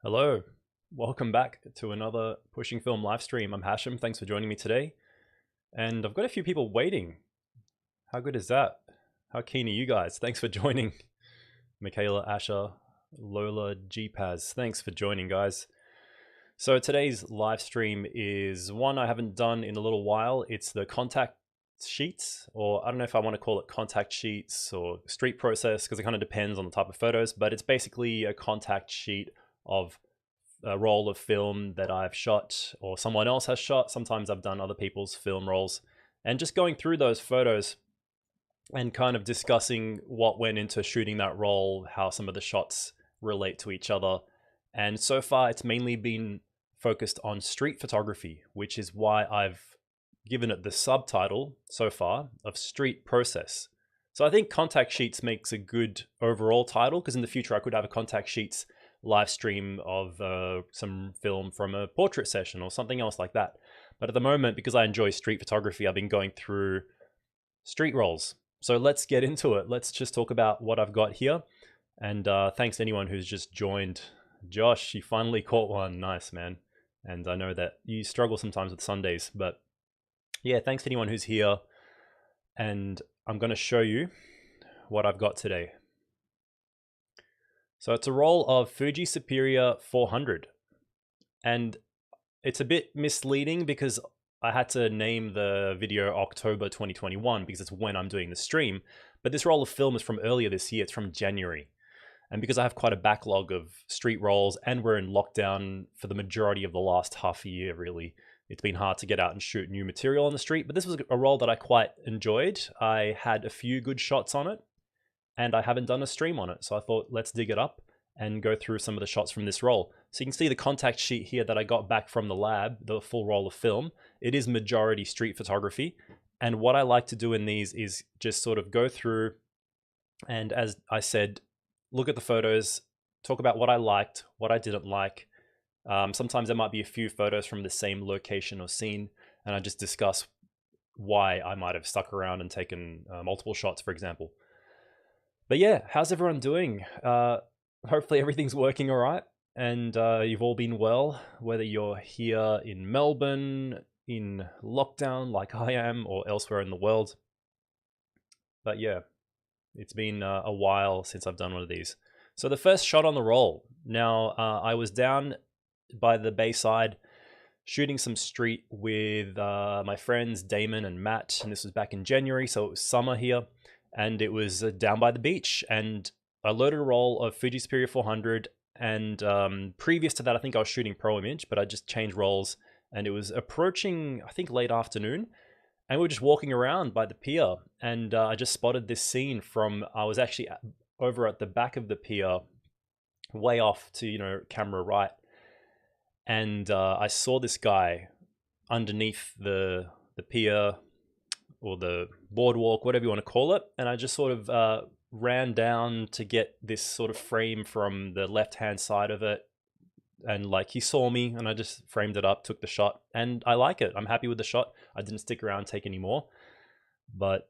Hello, welcome back to another Pushing Film live stream. I'm Hashem, thanks for joining me today. And I've got a few people waiting. How good is that? How keen are you guys? Thanks for joining. Michaela, Asher, Lola, GPaz, thanks for joining, guys. So today's live stream is one I haven't done in a little while. It's the contact sheets, or I don't know if I want to call it contact sheets or street process, because it kind of depends on the type of photos, but it's basically a contact sheet of a roll of film that I've shot or someone else has shot. Sometimes I've done other people's film rolls, and just going through those photos and kind of discussing what went into shooting that roll, how some of the shots relate to each other. And so far it's mainly been focused on street photography, which is why I've given it the subtitle so far of street process. So I think contact sheets makes a good overall title, because in the future I could have a contact sheets live stream of some film from a portrait session or something else like that. But at the moment, because I enjoy street photography, I've been going through street rolls. So let's get into it. Let's just talk about what I've got here. And thanks to anyone who's just joined. Josh, you finally caught one. Nice, man. And I know that you struggle sometimes with Sundays, but yeah, thanks to anyone who's here. And I'm going to show you what I've got today. So it's a roll of Fuji Superior 400, and it's a bit misleading because I had to name the video October 2021 because it's when I'm doing the stream, but this roll of film is from earlier this year. It's from January. And because I have quite a backlog of street rolls and we're in lockdown for the majority of the last half a year, really, it's been hard to get out and shoot new material on the street, but this was a roll that I quite enjoyed. I had a few good shots on it, and I haven't done a stream on it. So I thought, let's dig it up and go through some of the shots from this roll. So you can see the contact sheet here that I got back from the lab, the full roll of film. It is majority street photography. And what I like to do in these is just sort of go through and, as I said, look at the photos, talk about what I liked, what I didn't like. Sometimes there might be a few photos from the same location or scene, and I just discuss why I might have stuck around and taken multiple shots, for example. But yeah, how's everyone doing? Hopefully everything's working all right, and you've all been well, whether you're here in Melbourne, in lockdown like I am, or elsewhere in the world. But yeah, it's been a while since I've done one of these. So the first shot on the roll. Now, I was down by the Bayside shooting some street with my friends Damon and Matt, and this was back in January, so it was summer here. And it was down by the beach, and I loaded a roll of Fuji Superior 400, and previous to that I think I was shooting Pro Image, but I just changed rolls, and it was approaching, I think, late afternoon, and we were just walking around by the pier, and I just spotted this scene from, I was actually over at the back of the pier, way off to, camera right, and I saw this guy underneath the pier, or the boardwalk, whatever you want to call it. And I just sort of ran down to get this sort of frame from the left-hand side of it. And like, he saw me and I just framed it up, took the shot, and I like it. I'm happy with the shot. I didn't stick around and take any more. But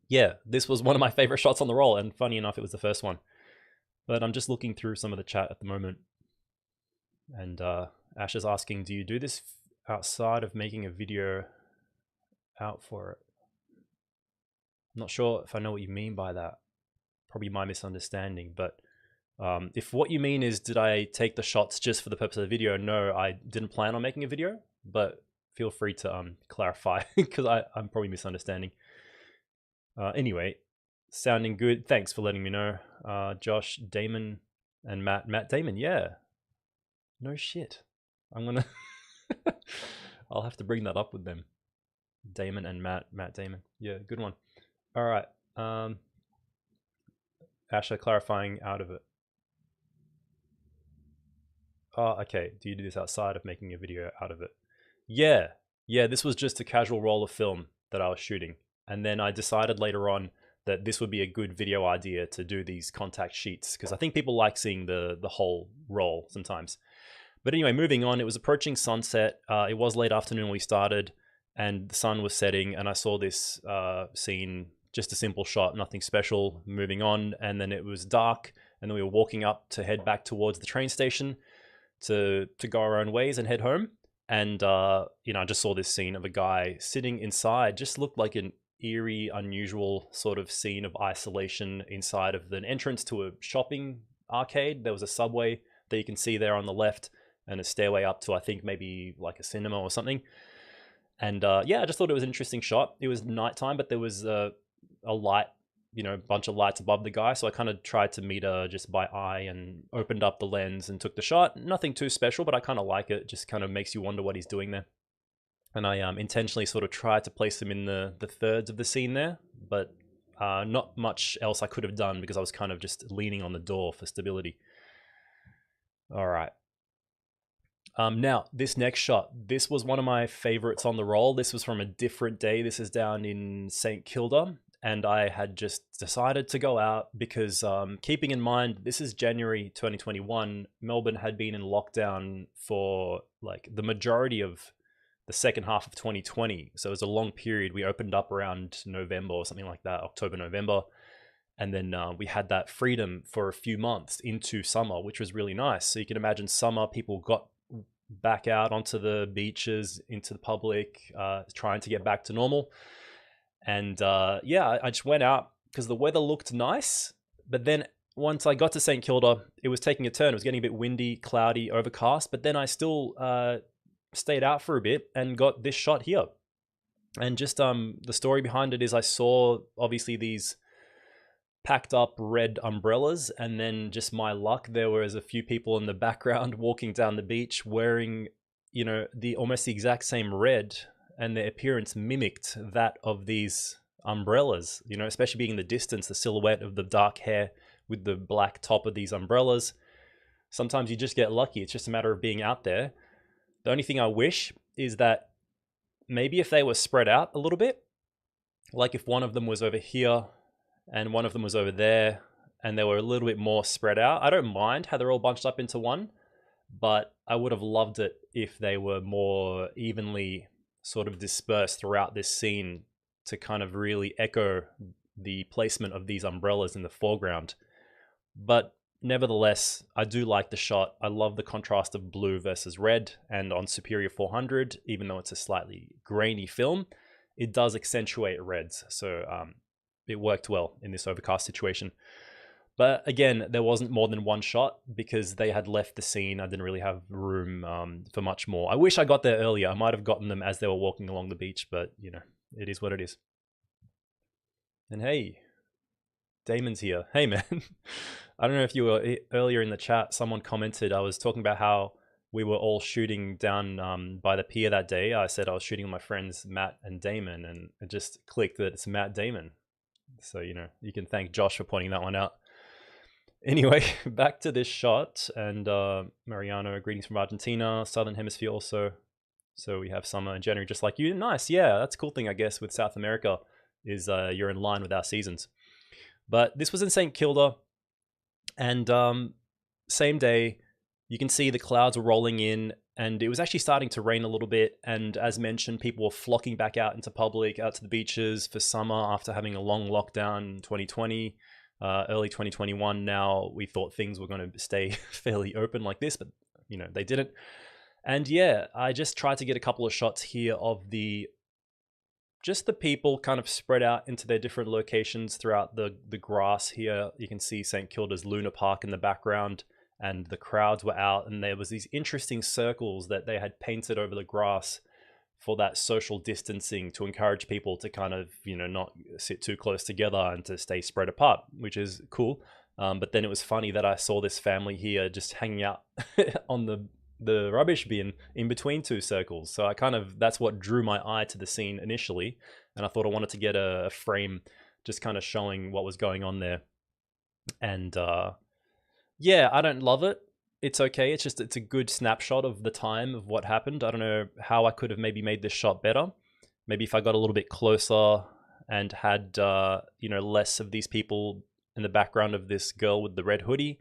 yeah, this was one of my favorite shots on the roll. And funny enough, it was the first one. But I'm just looking through some of the chat at the moment. And Ash is asking, do you do this outside of making a video out for it? I'm not sure if I know what you mean by that. Probably my misunderstanding, but if what you mean is, did I take the shots just for the purpose of the video? No, I didn't plan on making a video, but feel free to clarify, because I'm probably misunderstanding. Anyway, sounding good. Thanks for letting me know. Josh, Damon, and Matt Damon, yeah. No shit. I'm gonna I'll have to bring that up with them. Damon and Matt Damon. Yeah, good one. All right. Asha clarifying out of it. Oh, okay. Do you do this outside of making a video out of it? Yeah. Yeah, this was just a casual roll of film that I was shooting. And then I decided later on that this would be a good video idea to do these contact sheets, because I think people like seeing the whole roll sometimes. But anyway, moving on, it was approaching sunset. It was late afternoon when we started, and the sun was setting, and I saw this scene, just a simple shot, nothing special, moving on, and then it was dark, and then we were walking up to head back towards the train station to go our own ways and head home. And you know, I just saw this scene of a guy sitting inside. Just looked like an eerie, unusual sort of scene of isolation inside of an entrance to a shopping arcade. There was a subway that you can see there on the left, and a stairway up to, I think, maybe like a cinema or something. And yeah, I just thought it was an interesting shot. It was nighttime, but there was a light, you know, bunch of lights above the guy. So I kind of tried to meet her just by eye and opened up the lens and took the shot. Nothing too special, but I kind of like it. Just kind of makes you wonder what he's doing there. And I intentionally sort of tried to place him in the thirds of the scene there, but not much else I could have done because I was kind of just leaning on the door for stability. All right. Now, this next shot, this was one of my favorites on the roll. This was from a different day. This is down in St. Kilda, and I had just decided to go out because keeping in mind, this is January 2021, Melbourne had been in lockdown for like the majority of the second half of 2020. So it was a long period. We opened up around November or something like that, October, November. And then we had that freedom for a few months into summer, which was really nice. So you can imagine summer, people got back out onto the beaches, into the public, trying to get back to normal. And yeah, I just went out because the weather looked nice. But then once I got to St. Kilda, it was taking a turn. It was getting a bit windy, cloudy, overcast. But then I still stayed out for a bit and got this shot here. And just the story behind it is I saw obviously these packed up red umbrellas, and then just my luck, there was a few people in the background walking down the beach wearing, you know, the almost the exact same red, and their appearance mimicked that of these umbrellas, you know, especially being in the distance, the silhouette of the dark hair with the black top of these umbrellas. Sometimes you just get lucky. It's just a matter of being out there. The only thing I wish is that maybe if they were spread out a little bit, like if one of them was over here and one of them was over there, and they were a little bit more spread out. I don't mind how they're all bunched up into one, but I would have loved it if they were more evenly sort of dispersed throughout this scene to kind of really echo the placement of these umbrellas in the foreground. But nevertheless, I do like the shot. I love the contrast of blue versus red, and on Superior 400, even though it's a slightly grainy film, it does accentuate reds. So it worked well in this overcast situation. But again, there wasn't more than one shot because they had left the scene. I didn't really have room for much more. I wish I got there earlier. I might have gotten them as they were walking along the beach, but you know, it is what it is. And hey, Damon's here. Hey man. I don't know if you were earlier in the chat, someone commented, I was talking about how we were all shooting down by the pier that day. I said I was shooting with my friends Matt and Damon, and it just clicked that it's Matt Damon. So, you know, you can thank Josh for pointing that one out. Anyway, back to this shot. And Mariano, greetings from Argentina, Southern Hemisphere also. So we have summer and January just like you. Nice. Yeah, that's a cool thing, I guess, with South America is you're in line with our seasons. But this was in St. Kilda. And same day, you can see the clouds were rolling in, and it was actually starting to rain a little bit. And as mentioned, people were flocking back out into public, out to the beaches for summer after having a long lockdown in 2020, early 2021. Now we thought things were going to stay fairly open like this, but you know, they didn't. And yeah, I just tried to get a couple of shots here of just the people kind of spread out into their different locations throughout the grass here. You can see St. Kilda's Luna Park in the background, and the crowds were out, and there was these interesting circles that they had painted over the grass for that social distancing to encourage people to kind of, you know, not sit too close together and to stay spread apart, which is cool. But then it was funny that I saw this family here just hanging out on the rubbish bin in between two circles. So I kind of, that's what drew my eye to the scene initially. And I thought I wanted to get a frame just kind of showing what was going on there. And yeah, I don't love it. It's okay. It's a good snapshot of the time of what happened. I don't know how I could have maybe made this shot better. Maybe if I got a little bit closer and had, you know, less of these people in the background of this girl with the red hoodie,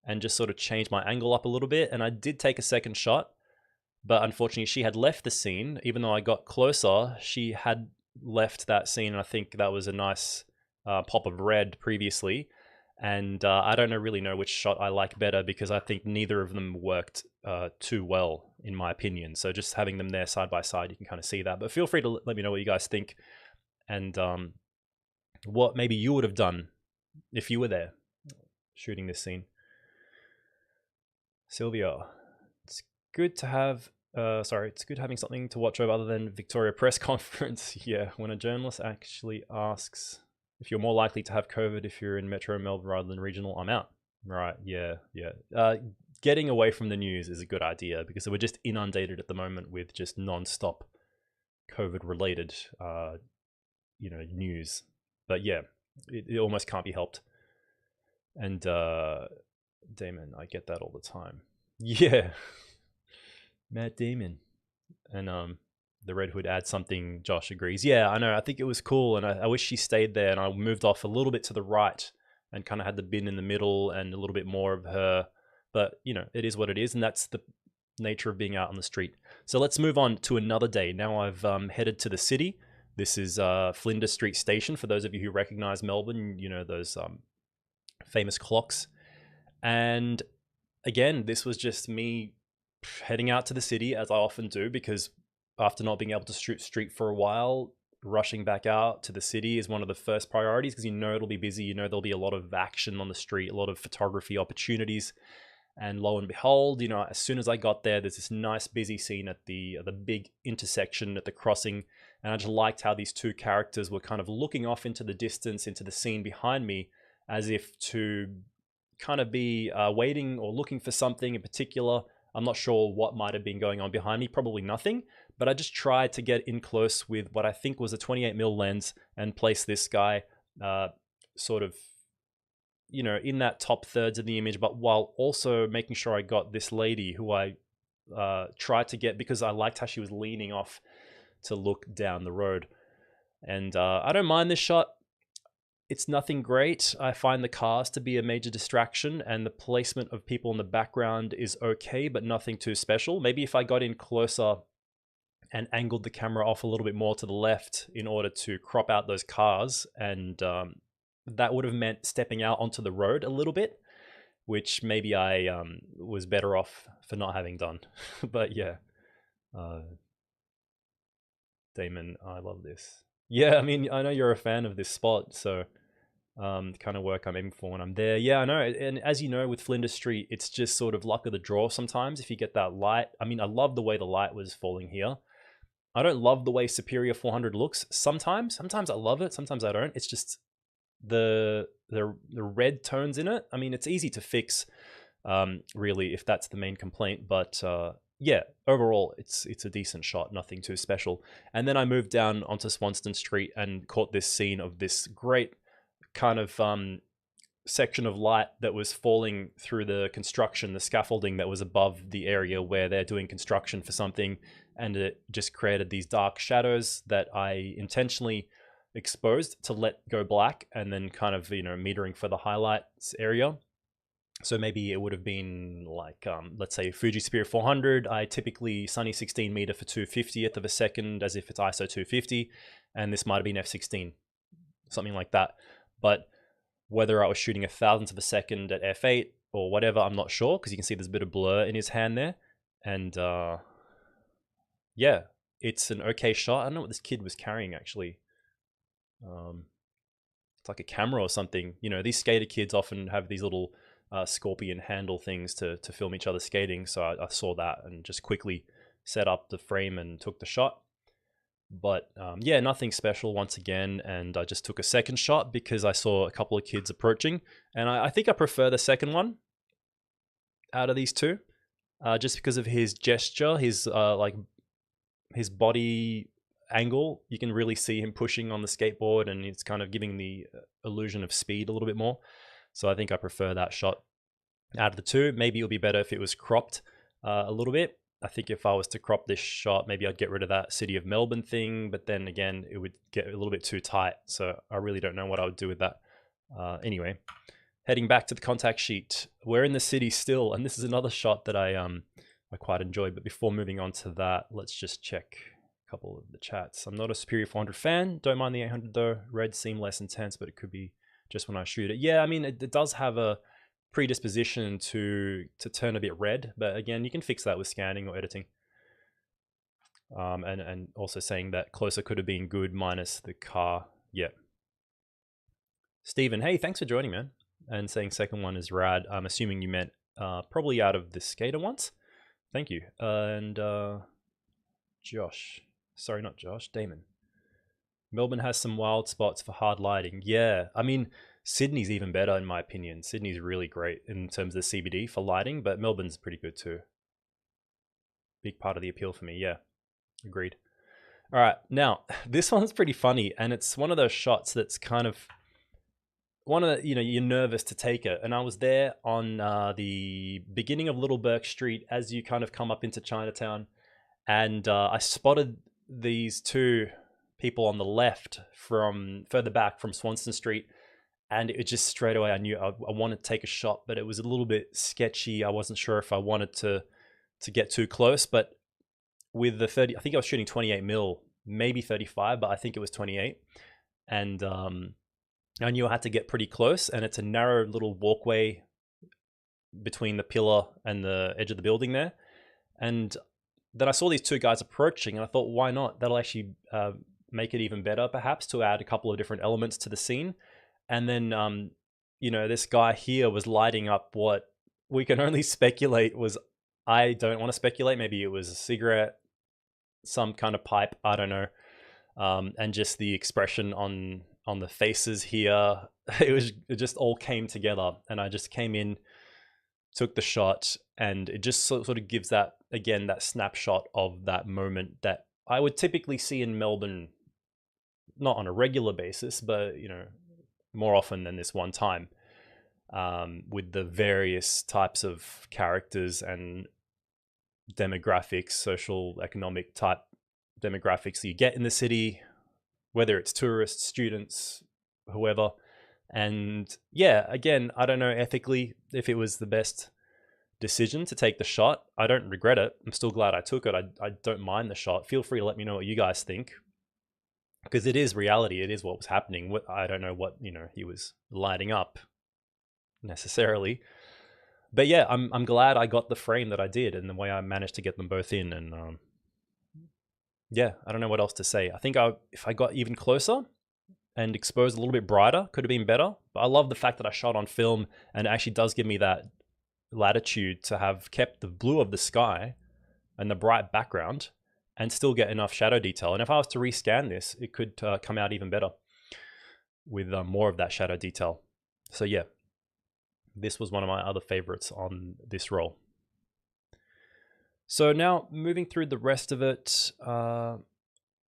and just sort of change my angle up a little bit. And I did take a second shot, but unfortunately she had left the scene. Even though I got closer, she had left that scene. And I think that was a nice pop of red previously. And I don't really know which shot I like better because I think neither of them worked too well, in my opinion. So just having them there side by side, you can kind of see that. But feel free to let me know what you guys think and what maybe you would have done if you were there shooting this scene. Sylvia, it's good to have. It's good having something to watch over other than Victoria press conference. Yeah, when a journalist actually asks if you're more likely to have COVID if you're in Metro Melbourne rather than regional, I'm out. Right, yeah. Getting away from the news is a good idea because we're just inundated at the moment with just non-stop COVID-related, news. But yeah, it almost can't be helped. And Damon, I get that all the time. Yeah, Matt Damon. And the Red Hood adds something. Josh agrees. Yeah, I know. I think it was cool, and I wish she stayed there. And I moved off a little bit to the right, and kind of had the bin in the middle, and a little bit more of her. But it is what it is, and that's the nature of being out on the street. So let's move on to another day. Now I've headed to the city. This is Flinders Street Station. For those of you who recognize Melbourne, those famous clocks. And again, this was just me heading out to the city, as I often do, because after not being able to shoot street for a while, rushing back out to the city is one of the first priorities because it'll be busy. There'll be a lot of action on the street, a lot of photography opportunities. And lo and behold, as soon as I got there, there's this nice busy scene at the big intersection at the crossing. And I just liked how these two characters were kind of looking off into the distance, into the scene behind me, as if to kind of be waiting or looking for something in particular. I'm not sure what might have been going on behind me, probably nothing, but I just tried to get in close with what I think was a 28mm lens and place this guy sort of, in that top thirds of the image, but while also making sure I got this lady who I tried to get because I liked how she was leaning off to look down the road. And I don't mind this shot. It's nothing great. I find the cars to be a major distraction, and the placement of people in the background is okay, but nothing too special. Maybe if I got in closer and angled the camera off a little bit more to the left in order to crop out those cars, and that would have meant stepping out onto the road a little bit, which maybe I was better off for not having done. But yeah, Damon, I love this. Yeah, I mean, I know you're a fan of this spot, so the kind of work I'm aiming for when I'm there. Yeah, I know. And as you know, with Flinders Street, it's just sort of luck of the draw sometimes if you get that light. I mean, I love the way the light was falling here. I don't love the way Superior 400 looks sometimes. Sometimes I love it, sometimes I don't. It's just the red tones in it. I mean, it's easy to fix, really, if that's the main complaint. But yeah, overall, it's a decent shot, nothing too special. And then I moved down onto Swanston Street and caught this scene of this great kind of section of light that was falling through the construction, the scaffolding that was above the area where they're doing construction for something. And it just created these dark shadows that I intentionally exposed to let go black, and then kind of, metering for the highlights area. So maybe it would have been like, let's say Fuji Superior 400. I typically Sunny 16 meter for 2/50th of a second, as if it's ISO 250. And this might have been f16, something like that. But whether I was shooting 1,000th of a second at f8 or whatever, I'm not sure, because you can see there's a bit of blur in his hand there. And yeah, it's an okay shot. I don't know what this kid was carrying, actually. It's like a camera or something. These skater kids often have these little scorpion handle things to film each other skating. So I saw that and just quickly set up the frame and took the shot. But yeah, nothing special once again. And I just took a second shot because I saw a couple of kids approaching. And I think I prefer the second one out of these two, just because of his gesture, his body angle. You can really see him pushing on the skateboard, and it's kind of giving the illusion of speed a little bit more. So I think I prefer that shot out of the two. Maybe it would be better if it was cropped a little bit. I think if I was to crop this shot, maybe I'd get rid of that City of Melbourne thing, but then again, it would get a little bit too tight. So I really don't know what I would do with that. Anyway, heading back to the contact sheet. We're in the city still, and this is another shot that I quite enjoyed. But before moving on to that, let's just check a couple of the chats. I'm not a Superior 400 fan. Don't mind the 800 though. Red seemed less intense, but it could be just when I shoot it. Yeah, I mean, it does have a predisposition to turn a bit red, but again, you can fix that with scanning or editing. And also saying that closer could have been good minus the car. Yeah. Stephen, hey, thanks for joining, man. And saying second one is rad. I'm assuming you meant probably out of the skater ones. Thank you. And Josh. Sorry, not Josh. Damon. Melbourne has some wild spots for hard lighting. Yeah, I mean, Sydney's even better in my opinion. Sydney's really great in terms of the CBD for lighting, but Melbourne's pretty good too. Big part of the appeal for me, yeah. Agreed. All right, now, this one's pretty funny, and it's one of those shots that's kind of one of the, you're nervous to take it. And I was there on the beginning of Little Bourke Street as you kind of come up into Chinatown, and I spotted these two people on the left from further back from Swanston Street, and it just straight away I knew I wanted to take a shot, but it was a little bit sketchy. I wasn't sure if I wanted to get too close, but with the 30, I think I was shooting 28 mil, maybe 35, but I think it was 28, and I knew I had to get pretty close, and it's a narrow little walkway between the pillar and the edge of the building there, and then I saw these two guys approaching, and I thought, why not? That'll actually make it even better, perhaps, to add a couple of different elements to the scene. And then, this guy here was lighting up what we can only speculate was, I don't want to speculate, maybe it was a cigarette, some kind of pipe, I don't know. And just the expression on the faces here, it just all came together. And I just came in, took the shot, and it just sort of gives that, again, that snapshot of that moment that I would typically see in Melbourne, not on a regular basis, but more often than this one time, with the various types of characters and demographics, social, economic type demographics that you get in the city, whether it's tourists, students, whoever. And yeah, again, I don't know ethically if it was the best decision to take the shot. I don't regret it. I'm still glad I took it. I don't mind the shot. Feel free to let me know what you guys think, because it is reality. It is what was happening. I don't know what he was lighting up necessarily, but yeah, I'm glad I got the frame that I did and the way I managed to get them both in. And yeah, I don't know what else to say. I think if I got even closer and exposed a little bit brighter, could have been better. But I love the fact that I shot on film, and it actually does give me that latitude to have kept the blue of the sky and the bright background and still get enough shadow detail. And if I was to rescan this, it could come out even better with more of that shadow detail. So yeah, this was one of my other favorites on this roll. So now moving through the rest of it,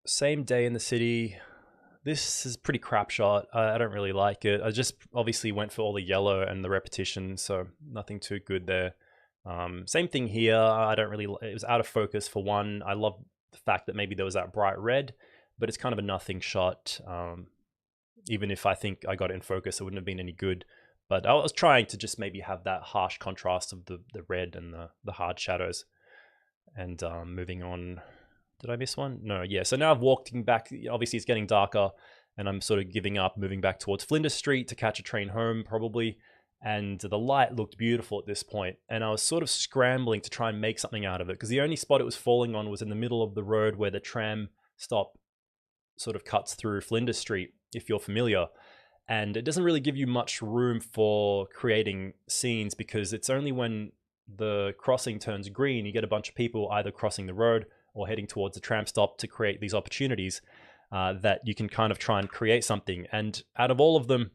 same day in the city. This is pretty crap shot. I don't really like it. I just obviously went for all the yellow and the repetition, so nothing too good there. Same thing here. It was out of focus for one. I love the fact that maybe there was that bright red, but it's kind of a nothing shot. Even if I think I got it in focus, it wouldn't have been any good. But I was trying to just maybe have that harsh contrast of the red and the hard shadows. And moving on. Did I miss one? No, yeah. So now I've walked back. Obviously, it's getting darker, and I'm sort of giving up, moving back towards Flinders Street to catch a train home, probably. And the light looked beautiful at this point, and I was sort of scrambling to try and make something out of it, because the only spot it was falling on was in the middle of the road where the tram stop sort of cuts through Flinders Street, if you're familiar. And it doesn't really give you much room for creating scenes, because it's only when the crossing turns green, you get a bunch of people either crossing the road or heading towards the tram stop to create these opportunities that you can kind of try and create something. And out of all of them,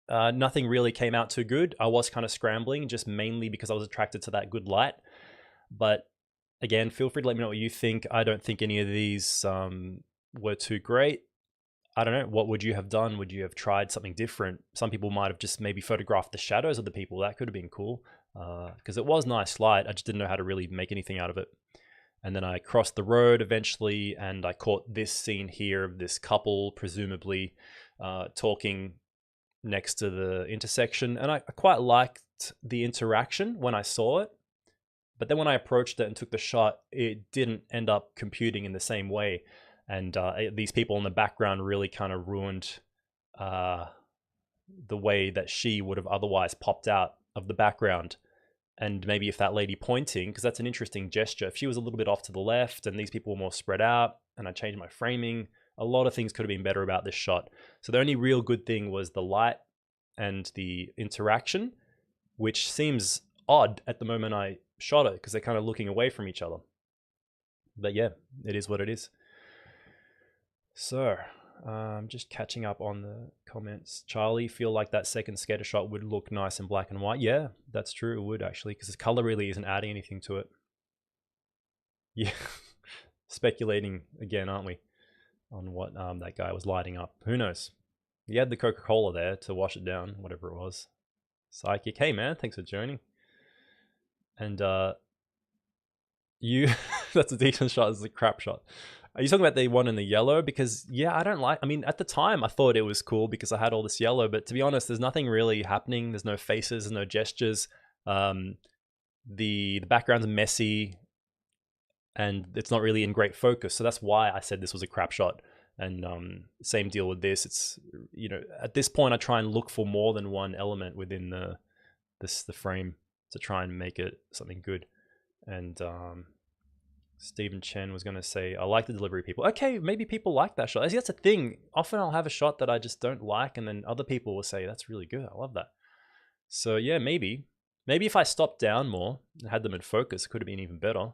nothing really came out too good. I was kind of scrambling, just mainly because I was attracted to that good light. But again, feel free to let me know what you think. I don't think any of these were too great. I don't know. What would you have done? Would you have tried something different? Some people might have just maybe photographed the shadows of the people. That could have been cool, because it was nice light. I just didn't know how to really make anything out of it. And then I crossed the road eventually, and I caught this scene here of this couple, presumably talking next to the intersection. And I quite liked the interaction when I saw it. But then when I approached it and took the shot, it didn't end up computing in the same way. And these people in the background really kind of ruined the way that she would have otherwise popped out of the background. And maybe if that lady pointing, because that's an interesting gesture, if she was a little bit off to the left and these people were more spread out and I changed my framing, a lot of things could have been better about this shot. So the only real good thing was the light and the interaction, which seems odd at the moment I shot it because they're kind of looking away from each other. But yeah, it is what it is. So just catching up on the comments. Charlie, feel like that second scatter shot would look nice in black and white. Yeah, that's true. It would actually, because the color really isn't adding anything to it. Yeah, speculating again, aren't we, on what that guy was lighting up. Who knows? He had the Coca-Cola there to wash it down, whatever it was. Psychic, hey man, thanks for joining. And you, that's a decent shot. It's a crap shot. Are you talking about the one in the yellow? Because yeah, I mean, at the time I thought it was cool because I had all this yellow, but to be honest, there's nothing really happening. There's no faces, there's no gestures. The background's messy and it's not really in great focus. So that's why I said this was a crap shot. And same deal with this. It's, you know, at this point I try and look for more than one element within the frame to try and make it something good. And Stephen Chen was going to say, I like the delivery people. Okay, maybe people like that shot. I see that's a thing. Often I'll have a shot that I just don't like, and then other people will say, that's really good. I love that. So yeah, maybe if I stopped down more and had them in focus, it could have been even better.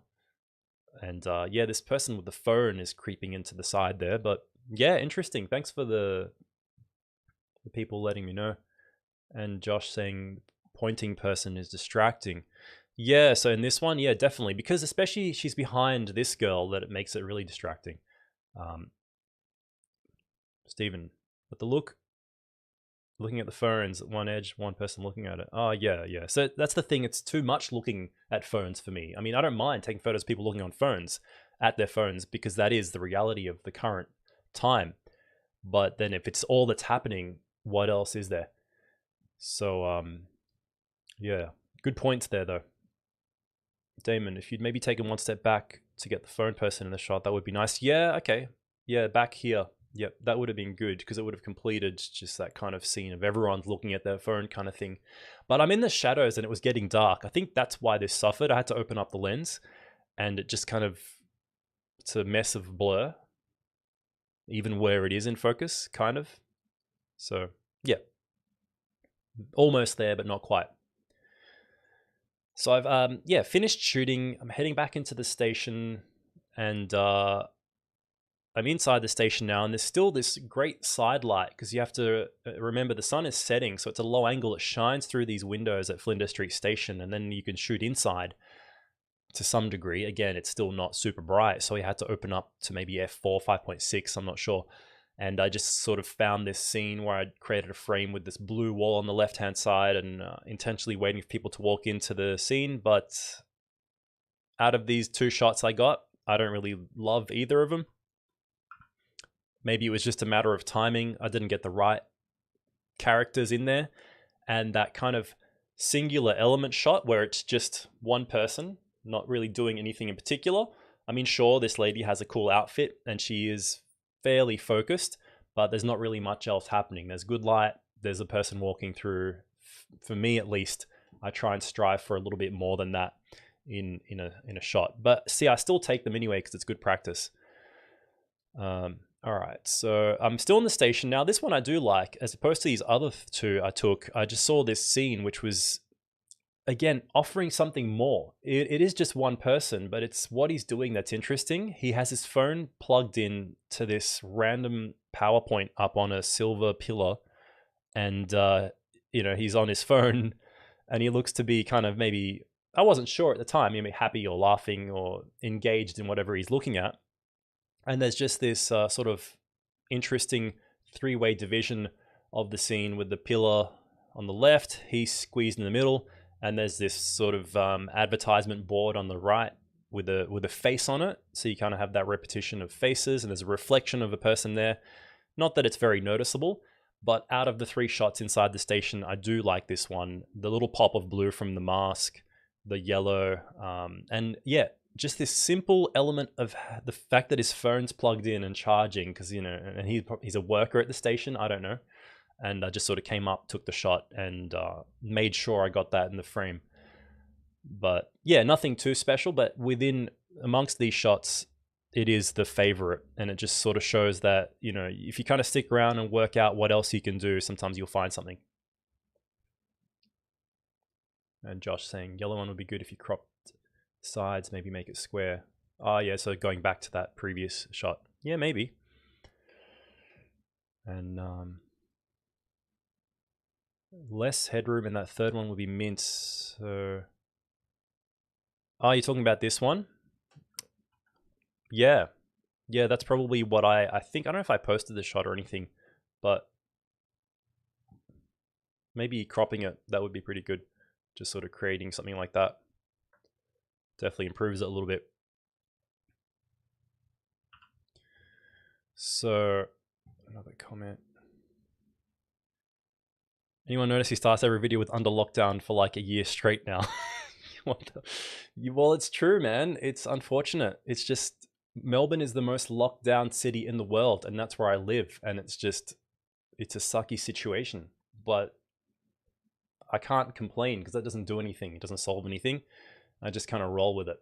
And yeah, this person with the phone is creeping into the side there. But yeah, interesting. Thanks for the people letting me know. And Josh saying pointing person is distracting. Yeah, so in this one, yeah, definitely. Because especially she's behind this girl that it makes it really distracting. Stephen, but the looking at the phones, one edge, one person looking at it. Oh, yeah. So that's the thing. It's too much looking at phones for me. I mean, I don't mind taking photos of people looking on phones, at their phones, because that is the reality of the current time. But then if it's all that's happening, what else is there? So, yeah, good points there, though. Damon, if you'd maybe taken one step back to get the phone person in the shot, that would be nice. Yeah, okay. Yeah, back here. Yep, that would have been good because it would have completed just that kind of scene of everyone's looking at their phone kind of thing. But I'm in the shadows and it was getting dark. I think that's why this suffered. I had to open up the lens and it just kind of, it's a mess of blur, even where it is in focus, kind of. So, yeah. Almost there, but not quite. So I've yeah, finished shooting. I'm heading back into the station and I'm inside the station now, and there's still this great side light because you have to remember the sun is setting, so it's a low angle. It shines through these windows at Flinders Street station, and then you can shoot inside to some degree. Again, it's still not super bright, so we had to open up to maybe f4, 5.6, I'm not sure. And I just sort of found this scene where I created a frame with this blue wall on the left-hand side and intentionally waiting for people to walk into the scene. But out of these two shots I got, I don't really love either of them. Maybe it was just a matter of timing. I didn't get the right characters in there. And that kind of singular element shot where it's just one person, not really doing anything in particular. I mean, sure, this lady has a cool outfit and she is fairly focused, but there's not really much else happening. There's good light. There's a person walking through. For me, at least, I try and strive for a little bit more than that in a shot. But see, I still take them anyway because it's good practice. All right, so I'm still in the station now. This one I do like, as opposed to these other two I took. I just saw this scene, which was, again, offering something more. It is just one person, but it's what he's doing that's interesting. He has his phone plugged in to this random PowerPoint up on a silver pillar, and you know, he's on his phone, and he looks to be kind of, maybe, I wasn't sure at the time, maybe happy or laughing or engaged in whatever he's looking at. And there's just this sort of interesting three-way division of the scene with the pillar on the left, he's squeezed in the middle, and there's this sort of advertisement board on the right with a face on it. So you kind of have that repetition of faces, and there's a reflection of a person there. Not that it's very noticeable, but out of the three shots inside the station, I do like this one. The little pop of blue from the mask, the yellow, and yeah, just this simple element of the fact that his phone's plugged in and charging, because, you know, and he's a worker at the station, I don't know. and I just sort of came up, took the shot, and made sure I got that in the frame. But yeah, nothing too special, but amongst these shots, it is the favorite, and it just sort of shows that, you know, if you kind of stick around and work out what else you can do, sometimes you'll find something. And Josh saying yellow one would be good if you cropped sides, maybe make it square. Oh yeah, so going back to that previous shot. Yeah, maybe. And less headroom, and that third one would be mint. So, oh, you're talking about this one? Yeah, yeah, that's probably what I think. I don't know if I posted the shot or anything, but maybe cropping it, that would be pretty good. Just sort of creating something like that. Definitely improves it a little bit. So, another comment. Anyone notice he starts every video with under lockdown for like a year straight now? Well, it's true, man. It's unfortunate. It's just Melbourne is the most locked down city in the world, and that's where I live. And it's a sucky situation. But I can't complain because that doesn't do anything. It doesn't solve anything. I just kind of roll with it.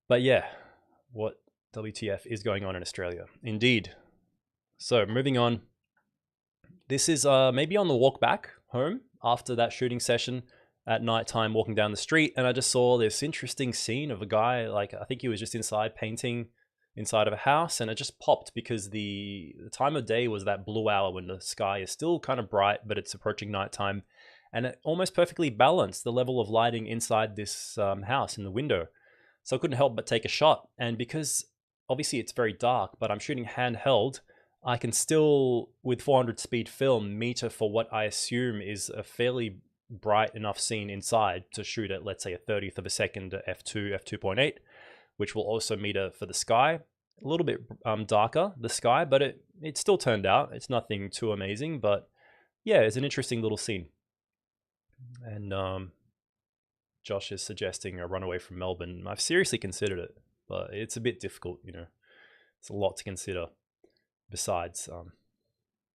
But yeah, what WTF is going on in Australia? Indeed. So moving on. This is maybe on the walk back home after that shooting session at nighttime, walking down the street, and I just saw this interesting scene of a guy, like I think he was just inside painting inside of a house, and it just popped because the time of day was that blue hour when the sky is still kind of bright, but it's approaching nighttime, and it almost perfectly balanced the level of lighting inside this house in the window. So I couldn't help but take a shot, and because obviously it's very dark, but I'm shooting handheld, I can still, with 400 speed film, meter for what I assume is a fairly bright enough scene inside to shoot at, let's say, a 30th of a second f2, f2.8, which will also meter for the sky. A little bit darker, the sky, but it still turned out. It's nothing too amazing, but yeah, it's an interesting little scene. And Josh is suggesting a run away from Melbourne. I've seriously considered it, but it's a bit difficult, you know. It's a lot to consider. Besides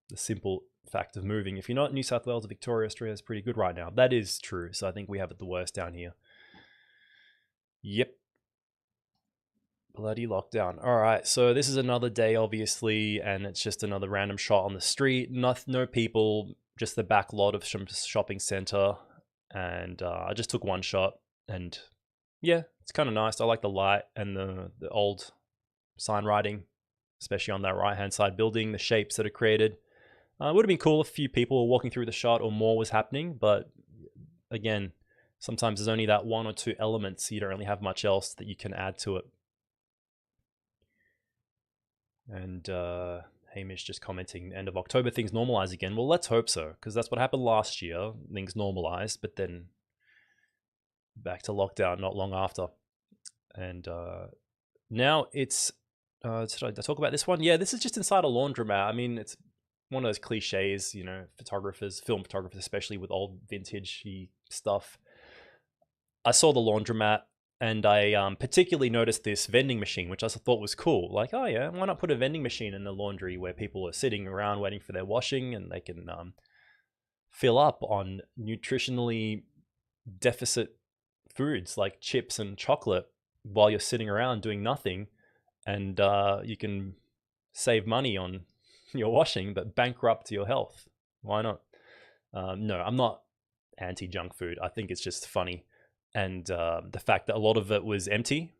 the simple fact of moving. If you're not in New South Wales or Victoria, Australia is pretty good right now. That is true. So I think we have it the worst down here. Yep. Bloody lockdown. All right. So this is another day, obviously, and it's just another random shot on the street. No people, just the back lot of some shopping center. And I just took one shot. And yeah, it's kind of nice. I like the light and the old sign writing, especially on that right-hand side building, the shapes that are created. It would have been cool if a few people were walking through the shot or more was happening, but again, sometimes there's only that one or two elements, so you don't really have much else that you can add to it. And Hamish just commenting, end of October, things normalize again. Well, let's hope so, because that's what happened last year. Things normalized, but then back to lockdown not long after. And now it's... should I talk about this one? Yeah, this is just inside a laundromat. I mean, it's one of those cliches, you know, film photographers, especially with old vintage-y stuff. I saw the laundromat, and I particularly noticed this vending machine, which I thought was cool. Like, oh yeah, why not put a vending machine in the laundry where people are sitting around waiting for their washing, and they can fill up on nutritionally deficit foods like chips and chocolate while you're sitting around doing nothing. And you can save money on your washing, but bankrupt your health. Why not? No, I'm not anti-junk food. I think it's just funny. And the fact that a lot of it was empty.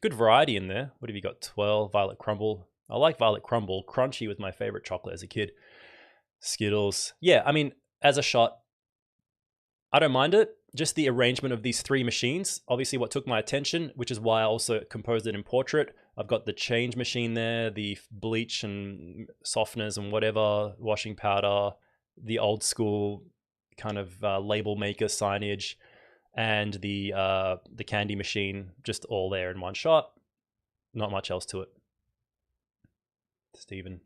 Good variety in there. What have you got? 12, Violet Crumble. I like Violet Crumble. Crunchy was my favorite chocolate as a kid. Skittles. Yeah, I mean, as a shot, I don't mind it. Just the arrangement of these three machines, obviously what took my attention, which is why I also composed it in portrait. I've got the change machine there, the bleach and softeners and whatever, washing powder, the old school kind of label maker signage, and the candy machine, just all there in one shot. Not much else to it. Stephen.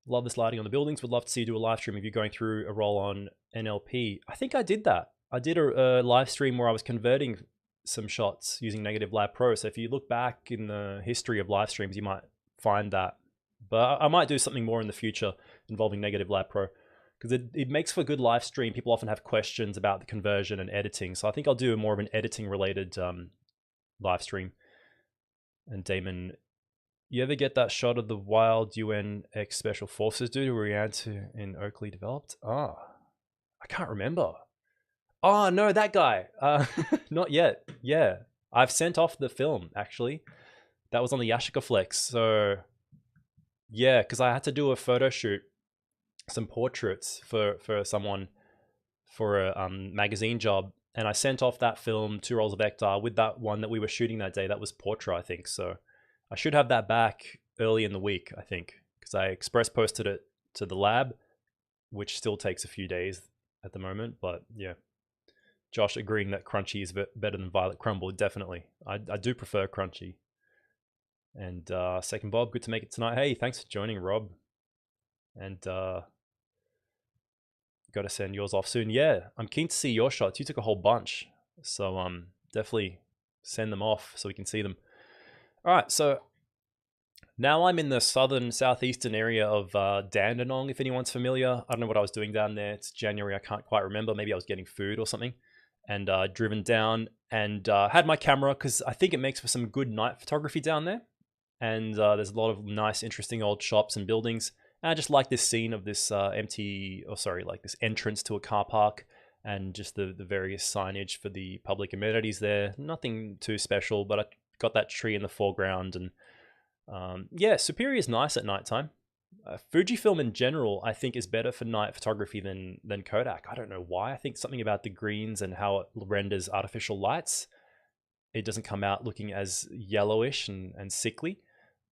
Love this lighting on the buildings. Would love to see you do a live stream if you're going through a roll on NLP. I think I did that. I did a live stream where I was converting some shots using Negative Lab Pro. So if you look back in the history of live streams, you might find that But I might do something more in the future involving Negative Lab Pro, because it makes for a good live stream. People often have questions about the conversion and editing, so I think I'll do more of an editing related live stream. And Damon, you ever get that shot of the wild UN ex Special Forces dude who Rianto in Oakley developed? Ah, I can't remember. Oh no, that guy. Not yet. Yeah, I've sent off the film actually. That was on the Yashica Flex. So yeah, because I had to do a photo shoot, some portraits for someone for a magazine job, and I sent off that film, 2 Rolls of Ectar, with that one that we were shooting that day. That was Portra, I think. So I should have that back early in the week, I think, because I express posted it to the lab, which still takes a few days at the moment. But yeah, Josh agreeing that crunchy is better than violet crumble. Definitely, I do prefer crunchy. And second Bob, good to make it tonight. Hey, thanks for joining, Rob. And got to send yours off soon. Yeah, I'm keen to see your shots. You took a whole bunch, so definitely send them off so we can see them. All right, so now I'm in the southeastern area of Dandenong, if anyone's familiar. I don't know what I was doing down there. It's January, I can't quite remember. Maybe I was getting food or something. And driven down and had my camera because I think it makes for some good night photography down there. And there's a lot of nice, interesting old shops and buildings. And I just like this scene of this this entrance to a car park, and just the various signage for the public amenities there. Nothing too special, but I got that tree in the foreground. And yeah, Superior is nice at nighttime. Fujifilm in general, I think, is better for night photography than Kodak. I don't know why. I think something about the greens and how it renders artificial lights. It doesn't come out looking as yellowish and sickly.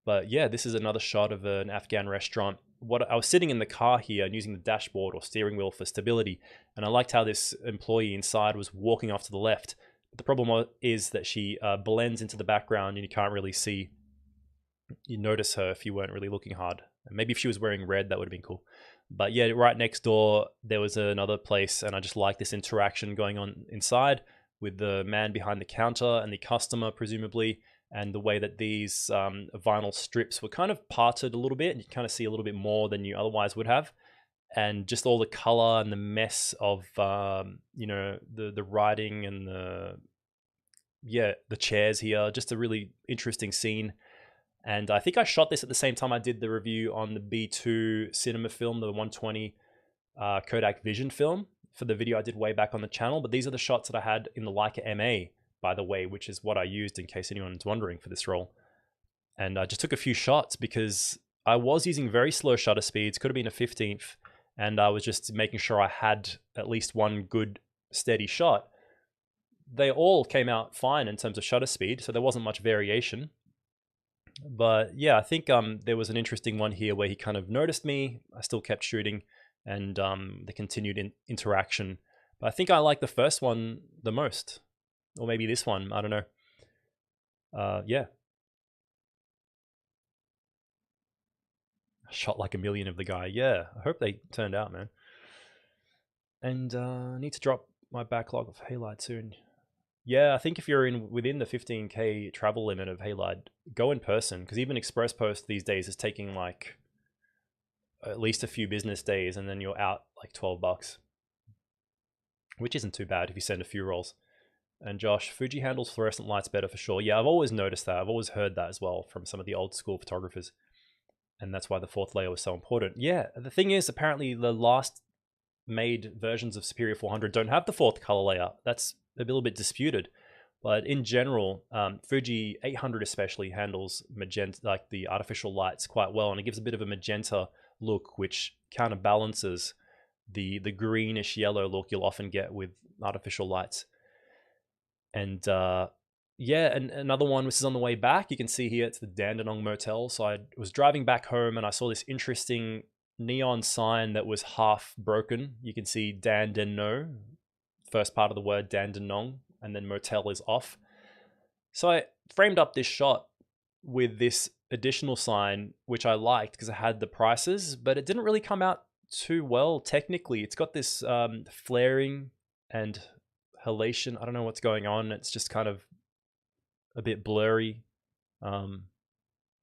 But yeah, this is another shot of an Afghan restaurant. I was sitting in the car here and using the dashboard or steering wheel for stability, and I liked how this employee inside was walking off to the left. But the problem is that she blends into the background and you can't really see. You notice her if you weren't really looking hard. Maybe if she was wearing red, that would have been cool. But yeah, right next door, there was another place, and I just like this interaction going on inside with the man behind the counter and the customer, presumably, and the way that these vinyl strips were kind of parted a little bit, and you kind of see a little bit more than you otherwise would have. And just all the color and the mess of, the writing and the chairs here, just a really interesting scene. And I think I shot this at the same time I did the review on the B2 cinema film, the 120 Kodak Vision film, for the video I did way back on the channel. But these are the shots that I had in the Leica MA, by the way, which is what I used in case anyone's wondering for this role. And I just took a few shots because I was using very slow shutter speeds, could have been a 15th, and I was just making sure I had at least one good steady shot. They all came out fine in terms of shutter speed, so there wasn't much variation. But yeah, I think there was an interesting one here where he kind of noticed me. I still kept shooting, and the continued interaction. But I think I like the first one the most. Or maybe this one, I don't know. Yeah. I shot like a million of the guy. Yeah, I hope they turned out, man. And I need to drop my backlog of halide soon. Yeah, I think if you're within the 15K travel limit of halide, go in person, because even express post these days is taking like at least a few business days, and then you're out like $12, which isn't too bad if you send a few rolls. And Josh, Fuji handles fluorescent lights better for sure. Yeah, I've always noticed that. I've always heard that as well from some of the old school photographers. And that's why the fourth layer was so important. Yeah, the thing is, apparently the last made versions of Superior 400 don't have the fourth color layer. That's a little bit disputed. But in general, Fuji 800 especially handles magenta, like the artificial lights, quite well. And it gives a bit of a magenta look, which counterbalances the greenish yellow look you'll often get with artificial lights. And yeah, and another one, which is on the way back, you can see here, it's the Dandenong Motel. So I was driving back home and I saw this interesting neon sign that was half broken. You can see Dandenong, first part of the word Dandenong, and then motel is off. So I framed up this shot with this additional sign, which I liked because it had the prices, but it didn't really come out too well technically. It's got this flaring and halation. I don't know what's going on. It's just kind of a bit blurry. I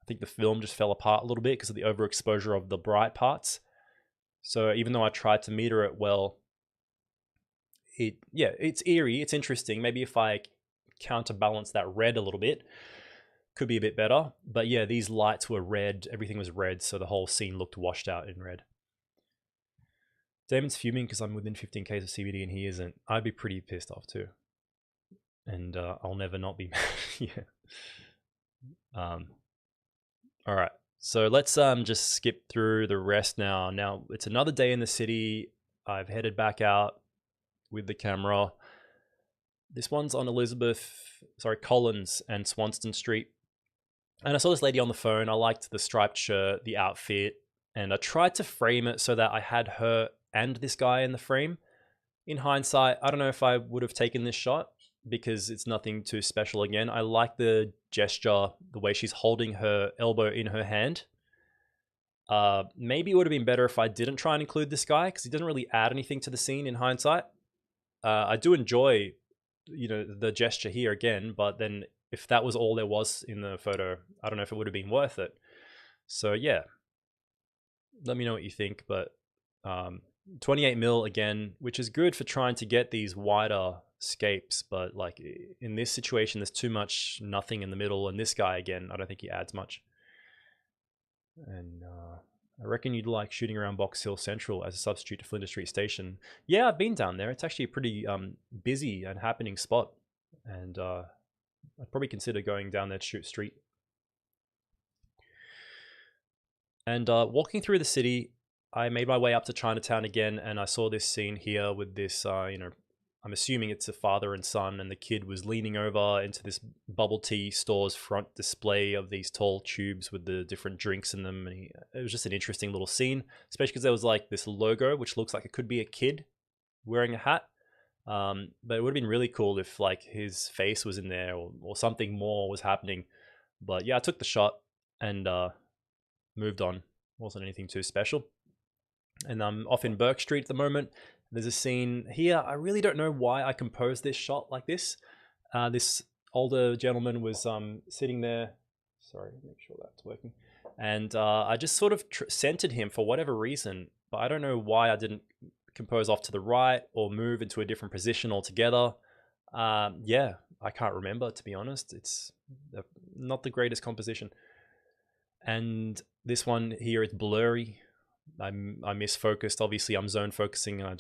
think the film just fell apart a little bit because of the overexposure of the bright parts. So even though I tried to meter it well, it's eerie, it's interesting. Maybe if I counterbalance that red a little bit, could be a bit better. But yeah, these lights were red, everything was red, so the whole scene looked washed out in red. Damon's fuming because I'm within 15 k's of CBD and he isn't. I'd be pretty pissed off too. And I'll never not be mad. Yeah. All right. So let's just skip through the rest now. Now, it's another day in the city. I've headed back out with the camera. This one's on Collins and Swanston Street. And I saw this lady on the phone. I liked the striped shirt, the outfit, and I tried to frame it so that I had her and this guy in the frame. In hindsight, I don't know if I would have taken this shot because it's nothing too special again. I like the gesture, the way she's holding her elbow in her hand. Maybe it would have been better if I didn't try and include this guy because he doesn't really add anything to the scene in hindsight. I do enjoy, the gesture here again, but then if that was all there was in the photo, I don't know if it would have been worth it. So yeah, let me know what you think. But 28mm again, which is good for trying to get these wider scapes, but like in this situation, there's too much nothing in the middle, and this guy again, I don't think he adds much. And I reckon you'd like shooting around Box Hill Central as a substitute to Flinders Street Station. Yeah, I've been down there. It's actually a pretty busy and happening spot, and I'd probably consider going down there to shoot street. And walking through the city, I made my way up to Chinatown again, and I saw this scene here with this, I'm assuming it's a father and son, and the kid was leaning over into this bubble tea store's front display of these tall tubes with the different drinks in them. And it was just an interesting little scene, especially because there was like this logo, which looks like it could be a kid wearing a hat. But it would have been really cool if like his face was in there or something more was happening. But yeah, I took the shot and moved on. Wasn't anything too special. And I'm off in Burke Street at the moment. There's a scene here. I really don't know why I composed this shot like this. This older gentleman was sitting there. Sorry, make sure that's working. And I just sort of centered him for whatever reason. But I don't know why I didn't compose off to the right or move into a different position altogether. Yeah, I can't remember, to be honest. It's not the greatest composition. And this one here is blurry. I misfocused. Obviously, I'm zone focusing, and I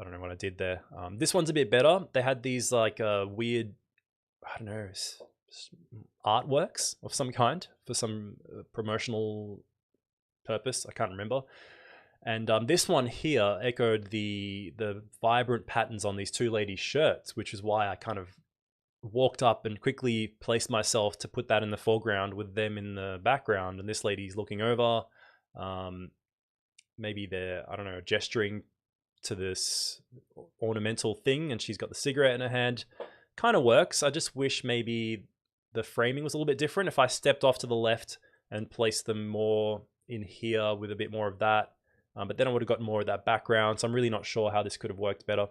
don't know what I did there. This one's a bit better. They had these like weird, I don't know, artworks of some kind for some promotional purpose. I can't remember. And this one here echoed the vibrant patterns on these two ladies' shirts, which is why I kind of walked up and quickly placed myself to put that in the foreground with them in the background. And this lady's looking over. Maybe they're, I don't know, gesturing to this ornamental thing, and she's got the cigarette in her hand. Kind of works. I just wish maybe the framing was a little bit different. If I stepped off to the left and placed them more in here with a bit more of that, but then I would have gotten more of that background. So I'm really not sure how this could have worked better.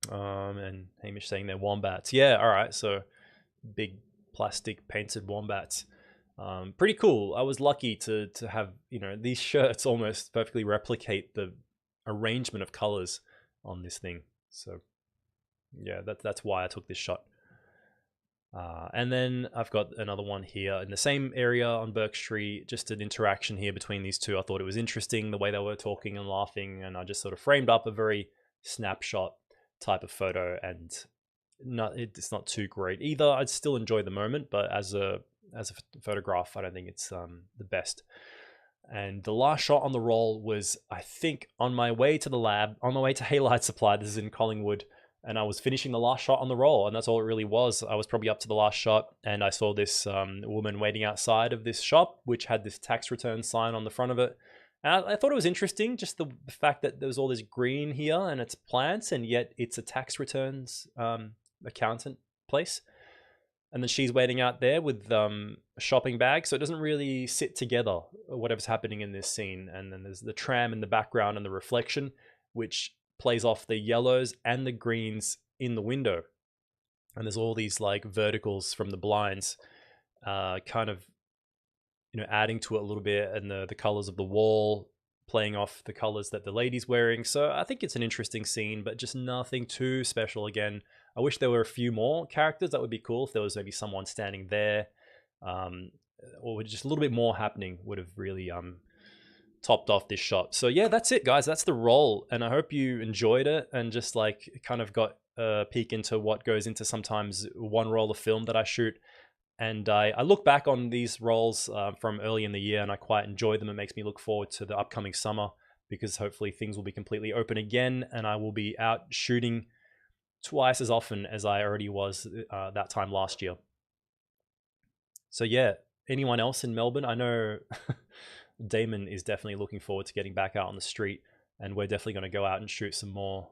And Hamish saying they're wombats. Yeah, all right. So big plastic painted wombats. Pretty cool. I was lucky to have, these shirts almost perfectly replicate the arrangement of colors on this thing. So yeah, that's why I took this shot. And then I've got another one here in the same area on Burke Street, just an interaction here between these two. I thought it was interesting the way they were talking and laughing, and I just sort of framed up a very snapshot type of photo, and it's not too great either. I'd still enjoy the moment, but as a photograph, I don't think it's the best. And the last shot on the roll was, I think, on my way to the lab, on my way to Halide Supply. This is in Collingwood, and I was finishing the last shot on the roll, and that's all it really was. I was probably up to the last shot, and I saw this woman waiting outside of this shop, which had this tax return sign on the front of it. And I thought it was interesting, just the fact that there was all this green here, and it's plants, and yet it's a tax returns accountant place. And then she's waiting out there with a shopping bag. So it doesn't really sit together, whatever's happening in this scene. And then there's the tram in the background and the reflection, which plays off the yellows and the greens in the window. And there's all these like verticals from the blinds kind of you know, adding to it a little bit, and the colors of the wall playing off the colors that the lady's wearing. So I think it's an interesting scene, but just nothing too special. Again, I wish there were a few more characters. That would be cool if there was maybe someone standing there, or just a little bit more happening would have really topped off this shot. So yeah, that's it, guys. That's the roll, and I hope you enjoyed it and just like kind of got a peek into what goes into sometimes one roll of film that I shoot. And I look back on these rolls from early in the year, and I quite enjoy them. It makes me look forward to the upcoming summer, because hopefully things will be completely open again, and I will be out shooting twice as often as I already was that time last year. So yeah, anyone else in Melbourne? I know Damon is definitely looking forward to getting back out on the street, and we're definitely going to go out and shoot some more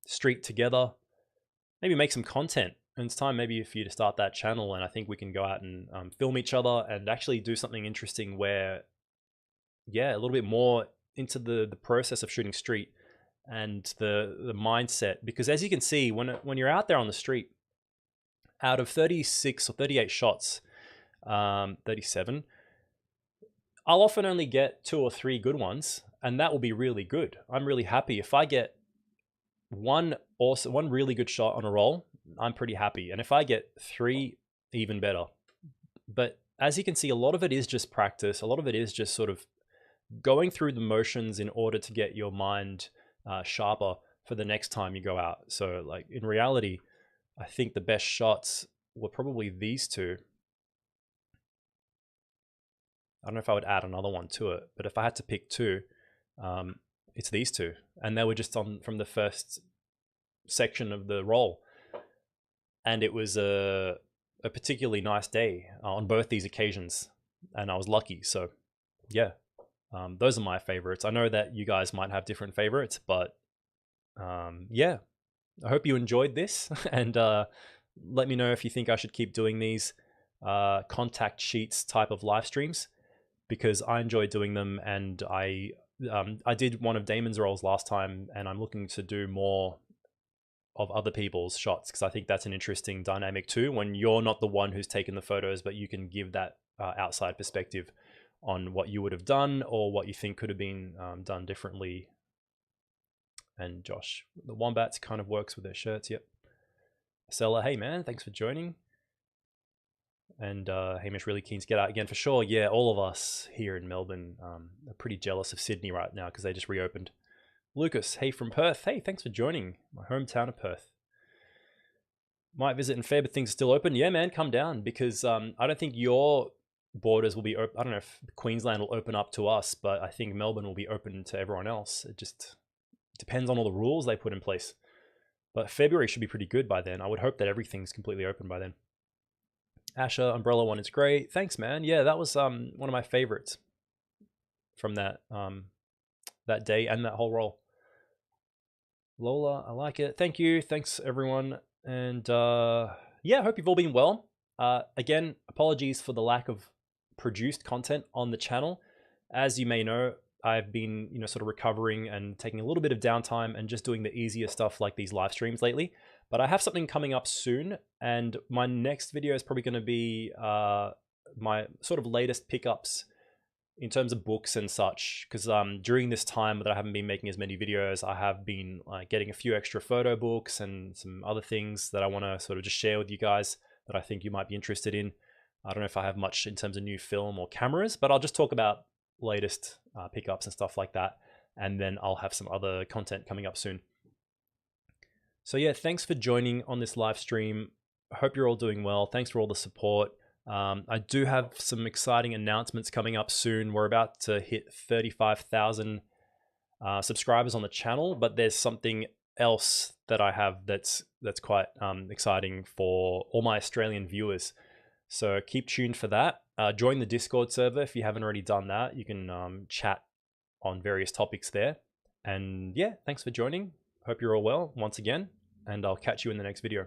street together. Maybe make some content. And it's time maybe for you to start that channel, and I think we can go out and film each other and actually do something interesting where, yeah, a little bit more into the process of shooting street and the mindset. Because as you can see, when you're out there on the street, out of 36 or 38 shots, 37, I'll often only get 2 or 3 good ones, and that will be really good. I'm really happy if I get one really good shot on a roll. I'm pretty happy. And if I get 3, even better. But as you can see, a lot of it is just practice. A lot of it is just sort of going through the motions in order to get your mind sharper for the next time you go out. So like in reality, I think the best shots were probably these 2. I don't know if I would add another one to it, but if I had to pick 2, it's these 2. And they were just from the first section of the roll. And it was a particularly nice day on both these occasions, and I was lucky. So yeah, those are my favorites. I know that you guys might have different favorites, but yeah, I hope you enjoyed this. And let me know if you think I should keep doing these contact sheets type of live streams, because I enjoy doing them. And I did one of Damon's rolls last time, and I'm looking to do more of other people's shots, because I think that's an interesting dynamic too, when you're not the one who's taken the photos, but you can give that outside perspective on what you would have done or what you think could have been done differently. And Josh, the wombats kind of works with their shirts. Yep. Stella, hey man, thanks for joining. And Hamish, really keen to get out again for sure. Yeah, all of us here in Melbourne are pretty jealous of Sydney right now because they just reopened. Lucas, hey from Perth. Hey, thanks for joining. My hometown of Perth. Might visit in Fair, but things are still open. Yeah, man, come down, because I don't think your borders will be open. I don't know if Queensland will open up to us, but I think Melbourne will be open to everyone else. It just depends on all the rules they put in place. But February should be pretty good by then. I would hope that everything's completely open by then. Asher, umbrella one is great. Thanks, man. Yeah, that was one of my favorites from that that day and that whole roll. Lola, I like it. Thank you. Thanks, everyone. And yeah, I hope you've all been well. Again, apologies for the lack of produced content on the channel. As you may know, I've been, sort of recovering and taking a little bit of downtime and just doing the easier stuff like these live streams lately. But I have something coming up soon, and my next video is probably going to be my sort of latest pickups in terms of books and such, because during this time that I haven't been making as many videos, I have been getting a few extra photo books and some other things that I want to sort of just share with you guys that I think you might be interested in. I don't know if I have much in terms of new film or cameras, but I'll just talk about latest pickups and stuff like that, and then I'll have some other content coming up soon. So yeah, thanks for joining on this live stream. I hope you're all doing well. Thanks for all the support. I do have some exciting announcements coming up soon. We're about to hit 35,000 subscribers on the channel, but there's something else that I have that's quite exciting for all my Australian viewers. So keep tuned for that. Join the Discord server if you haven't already done that. You can chat on various topics there. And yeah, thanks for joining. Hope you're all well once again, and I'll catch you in the next video.